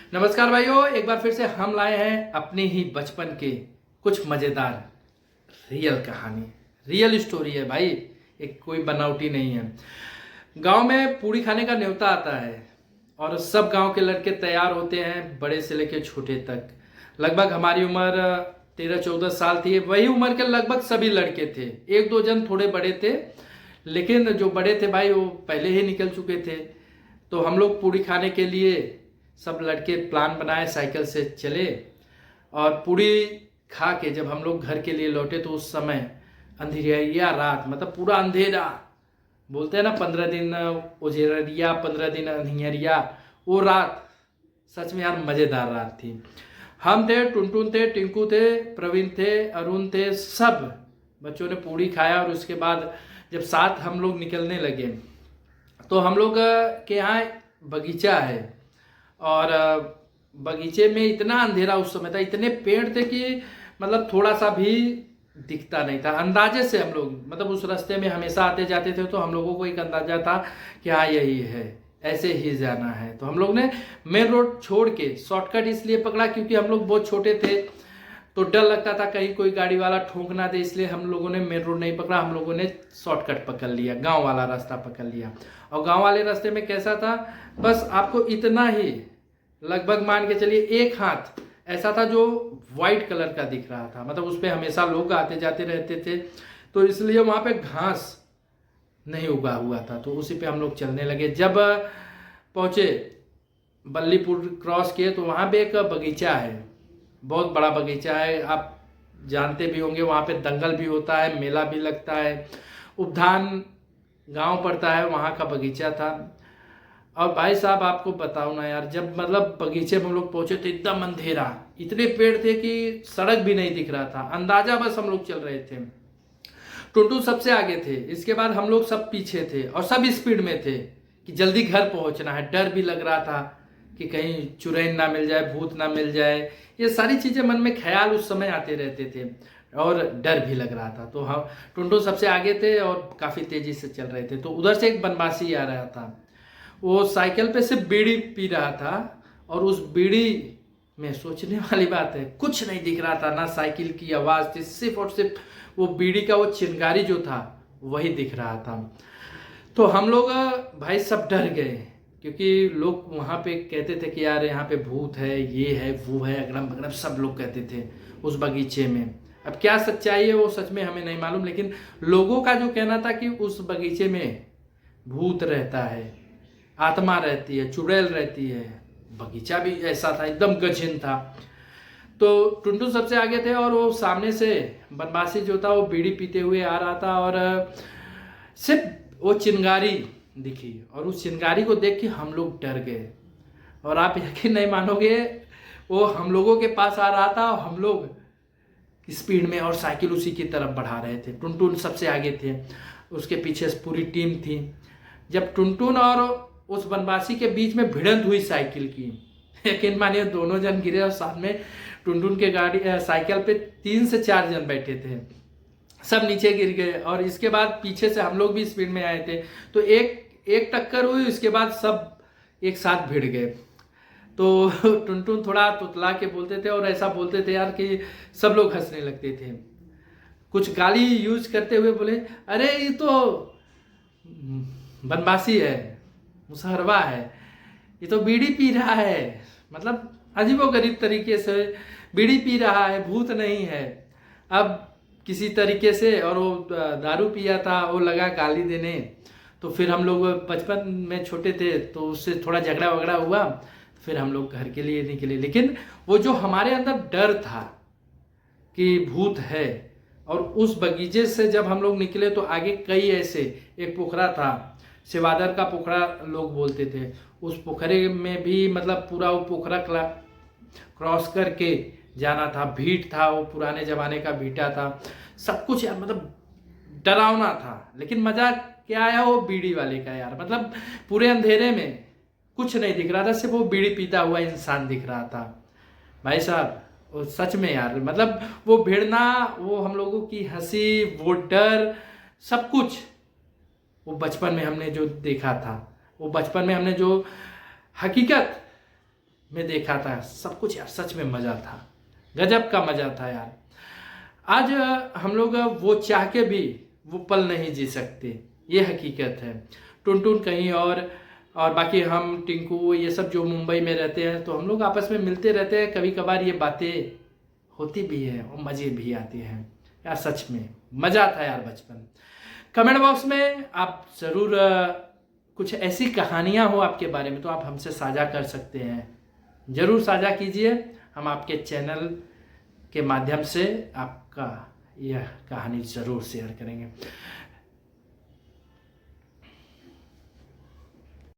नमस्कार भाइयों, एक बार फिर से हम लाए हैं अपने ही बचपन के कुछ मज़ेदार रियल कहानी। रियल स्टोरी है भाई, एक कोई बनावटी नहीं है। गांव में पूड़ी खाने का न्योता आता है और सब गांव के लड़के तैयार होते हैं, बड़े से लेके छोटे तक। लगभग हमारी उम्र 13-14 साल थी। वही उम्र के लगभग सभी लड़के थे, एक दो जन थोड़े बड़े थे, लेकिन जो बड़े थे भाई वो पहले ही निकल चुके थे। तो हम लोग पूड़ी खाने के लिए सब लड़के प्लान बनाए, साइकिल से चले और पूड़ी खा के जब हम लोग घर के लिए लौटे तो उस समय अंधेरिया रात, मतलब पूरा अंधेरा। बोलते हैं ना 15 दिन उजेरिया 15 दिन अंधेरिया, वो रात सच में यार मज़ेदार रात थी। हम थे, टुनटुन थे, टिंकू थे, प्रवीण थे, अरुण थे, सब बच्चों ने पूड़ी खाया। और उसके बाद जब साथ हम लोग निकलने लगे तो हम लोग के यहाँ बगीचा है और बगीचे में इतना अंधेरा उस समय था, इतने पेड़ थे कि मतलब थोड़ा सा भी दिखता नहीं था। अंदाजे से हम लोग, मतलब उस रास्ते में हमेशा आते जाते थे तो हम लोगों को एक अंदाजा था कि हाँ यही है, ऐसे ही जाना है। तो हम लोग ने मेन रोड छोड़ के शॉर्टकट इसलिए पकड़ा क्योंकि हम लोग बहुत छोटे थे तो डर लगता था कहीं कोई गाड़ी वाला ठोक ना दे, इसलिए हम लोगों ने मेन रोड नहीं पकड़ा, हम लोगों ने शॉर्टकट पकड़ लिया, गांव वाला रास्ता पकड़ लिया। और गांव वाले रास्ते में कैसा था, बस आपको इतना ही लगभग मान के चलिए एक हाथ ऐसा था जो वाइट कलर का दिख रहा था, मतलब उस पर हमेशा लोग आते जाते रहते थे तो इसलिए वहाँ पे घास नहीं उगा हुआ था, तो उसी पे हम लोग चलने लगे। जब पहुँचे बल्लीपुर क्रॉस किए तो वहाँ पे एक बगीचा है, बहुत बड़ा बगीचा है, आप जानते भी होंगे। वहाँ पे दंगल भी होता है, मेला भी लगता है। उपधान गांव पड़ता है, वहाँ का बगीचा था। और भाई साहब आपको बताऊं ना यार, जब मतलब बगीचे में हम लोग पहुंचे तो एकदम अंधेरा, इतने पेड़ थे कि सड़क भी नहीं दिख रहा था, अंदाजा बस हम लोग चल रहे थे। टुनटू सबसे आगे थे, इसके बाद हम लोग सब पीछे थे और सब स्पीड में थे कि जल्दी घर पहुंचना है। डर भी लग रहा था कि कहीं चुड़ैल ना मिल जाए, भूत ना मिल जाए, ये सारी चीज़ें मन में ख्याल उस समय आते रहते थे और डर भी लग रहा था। तो हम टुनटू सबसे आगे थे और काफ़ी तेज़ी से चल रहे थे। तो उधर से एक बनवासी आ रहा था, वो साइकिल पे सिर्फ बीड़ी पी रहा था और उस बीड़ी में सोचने वाली बात है कुछ नहीं दिख रहा था, ना साइकिल की आवाज़ थी, सिर्फ और सिर्फ वो बीड़ी का वो चिंगारी जो था वही दिख रहा था। तो हम लोग भाई सब डर गए क्योंकि लोग वहाँ पे कहते थे कि यार यहाँ पे भूत है, ये है, वो है, अगड़म बगड़म सब लोग कहते थे उस बगीचे में। अब क्या सच्चाई है वो सच में हमें नहीं मालूम, लेकिन लोगों का जो कहना था कि उस बगीचे में भूत रहता है, आत्मा रहती है, चुड़ैल रहती है। बगीचा भी ऐसा था, एकदम गहन था। तो टुनटू सबसे आगे थे और वो सामने से बनवासी जो था वो बीड़ी पीते हुए आ रहा था और सिर्फ वो चिंगारी दिखी और उस चिंगारी को देख के हम लोग डर गए। और आप यकीन नहीं मानोगे, वो हम लोगों के पास आ रहा था और हम लोग स्पीड में और साइकिल उसी की तरफ बढ़ा रहे थे। टुनटुन सबसे आगे थे, उसके पीछे पूरी टीम थी। जब टुनटुन और उस बनवासी के बीच में भिड़ंत हुई साइकिल की, यकीन मानिए दोनों जन गिरे और साथ में टुनटुन के गाड़ी साइकिल पे 3 से 4 जन बैठे थे, सब नीचे गिर गए। और इसके बाद पीछे से हम लोग भी स्पीड में आए थे तो एक टक्कर हुई, उसके बाद सब एक साथ भिड़ गए। तो टुनटुन थोड़ा तुतला के बोलते थे और ऐसा बोलते थे यार कि सब लोग हंसने लगते थे। कुछ गाली यूज करते हुए बोले, अरे ये तो बनवासी है, मुसहरवा है, ये तो बीड़ी पी रहा है, मतलब अजीबोगरीब तरीके से बीड़ी पी रहा है, भूत नहीं है। अब किसी तरीके से, और वो दारू पिया था, वो लगा गाली देने। तो फिर हम लोग बचपन में छोटे थे तो उससे थोड़ा झगड़ा वगड़ा हुआ, फिर हम लोग घर के लिए निकले। लेकिन वो जो हमारे अंदर डर था कि भूत है, और उस बगीचे से जब हम लोग निकले तो आगे कई ऐसे, एक पोखरा था, शिवादर का पोखरा लोग बोलते थे, उस पोखरे में भी मतलब पूरा वो पोखरा क्रॉस करके जाना था। भीट था, वो पुराने जमाने का भीटा था, सब कुछ यार मतलब डरावना था। लेकिन मजा क्या आया वो बीड़ी वाले का यार, मतलब पूरे अंधेरे में कुछ नहीं दिख रहा था, सिर्फ वो बीड़ी पीता हुआ इंसान दिख रहा था। भाई साहब वो सच में यार, मतलब वो भिड़ना, वो हम लोगों की हंसी, वो डर, सब कुछ वो बचपन में हमने जो देखा था, वो बचपन में हमने जो हकीकत में देखा था, सब कुछ यार सच में मज़ा था, गजब का मज़ा था यार। आज हम लोग वो चाह के भी वो पल नहीं जी सकते, ये हकीकत है। टुनटुन कहीं और बाकी हम टिंकू ये सब जो मुंबई में रहते हैं, तो हम लोग आपस में मिलते रहते हैं, कभी कभार ये बातें होती भी है और मज़े भी आते हैं यार। सच में मज़ा था यार बचपन। कमेंट बॉक्स में आप ज़रूर कुछ ऐसी कहानियाँ हो आपके बारे में तो आप हमसे साझा कर सकते हैं, ज़रूर साझा कीजिए। हम आपके चैनल के माध्यम से आपका यह कहानी ज़रूर शेयर करेंगे।